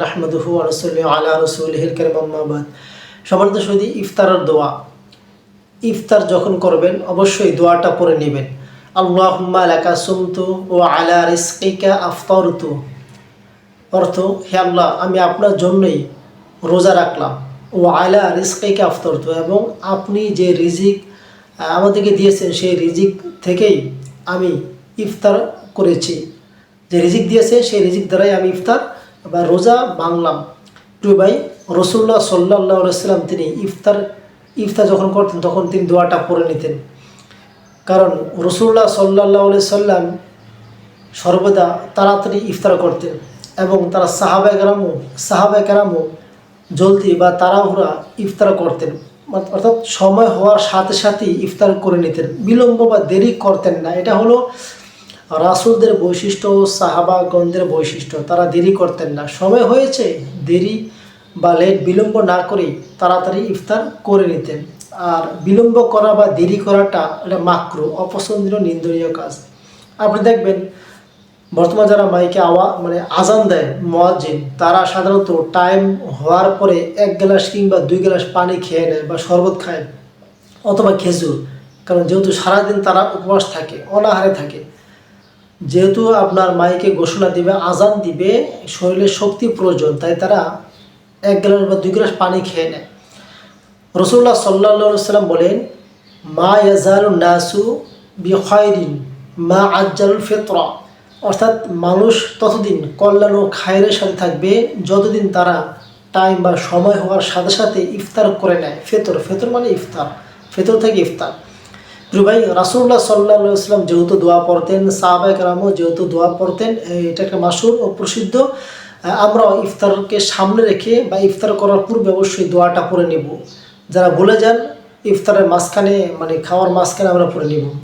নাহমাদুহু ওয়া নুসাল্লি আলা রাসূলিহিল কারীম আম্মা বাদ। সম্মানিত সুধী, ইফতারের দোয়া। ইফতার যখন করবেন অবশ্যই দোয়াটা পড়ে নেবেন। আল্লাহুম্মা লাকা সুমতু ওয়া আলা রিজকিকা আফতারতু। অর্থ, হে আল্লাহ, আমি আপনার জন্যই রোজা রাখলাম। ওয়া আলা রিজকিকা আফতারতু, এবং আপনি যে রিজিক আমাদেরকে দিয়েছেন সেই রিজিক থেকেই আমি ইফতার করেছি। যে রিজিক দিয়েছে সেই রিজিক দ্বারাই আমি ইফতার বা রোজা ভাঙলাম। প্রিয় ভাই, রাসূলুল্লাহ সাল্লাল্লাহু আলাইহি ওয়াসাল্লাম তিনি ইফতার যখন করতেন তখন তিনি দোয়াটা পড়ে নিতেন। কারণ রাসূলুল্লাহ সাল্লাল্লাহু আলাইহি ওয়াসাল্লাম সর্বদা তাড়াতাড়ি ইফতার করতেন এবং তারা সাহাবায়ে কেরামও জলদি বা তাড়াহুড়া ইফতার করতেন, অর্থাৎ সময় হওয়ার সাথে সাথেই ইফতার করে নিতেন, বিলম্ব বা দেরি করতেন না। এটা হলো রাসূলদের বৈশিষ্ট্য, সাহাবাগণদের বৈশিষ্ট্য। তারা দেরি করতেন না, সময় হয়েছে দেরি বা বিলম্ব না করেই তাড়াতাড়ি ইফতার করে নিতেন। আর বিলম্ব করা বা দেরি করাটা এটা মাকরুহ, অপছন্দনীয়, নিন্দনীয় কাজ। আপনি দেখবেন বর্তমান যারা মাইকে আজান দেয় মুয়াজ্জিন, তারা সাধারণত টাইম হওয়ার পরে 1 গ্লাস কিংবা 2 গ্লাস পানি খেয়ে নেয় বা শরবত খায় অথবা খেজুর। কারণ যেহেতু সারাদিন তারা উপবাস থাকে, অনাহারে থাকে, যেহেতু আপনার মাইকে ঘোষণা দিবে, আজান দিবে, শরীরে শক্তি প্রয়োজন, তাই তারা 1 গ্লাস বা 2 গ্লাস পানি খেয়ে নেয়। রাসূলুল্লাহ সাল্লাল্লাহু আলাইহি ওয়াসাল্লাম বলেন, মা ইয়াজালুন নাসু বিখাইরিন মা আজ্জালুল ফিতরা। অর্থাৎ মানুষ ততদিন কল্যাণ ও খায়রের সাথে থাকবে যতদিন তারা টাইম বা সময় হওয়ার সাথে সাথে ইফতার করে নেয়। ফেতর মানে ইফতার, ফেতর থেকে ইফতার। প্রিয় ভাই, রাসূলুল্লাহ সাল্লাল্লাহু আলাইহি ওয়াসাল্লাম যেহেতু দোয়া পড়তেন, সাহাবায়ে কেরামও যেহেতু দোয়া পড়তেন, এটা একটা মাশহুর ও প্রসিদ্ধ। আমরা ইফতারকে সামনে রেখে বা ইফতার করার পূর্বে অবশ্যই দোয়াটা পড়ে নেব। যারা ভুলে যান, ইফতারের মাঝখানে খাওয়ার মাঝখানে আমরা পড়ে নেব।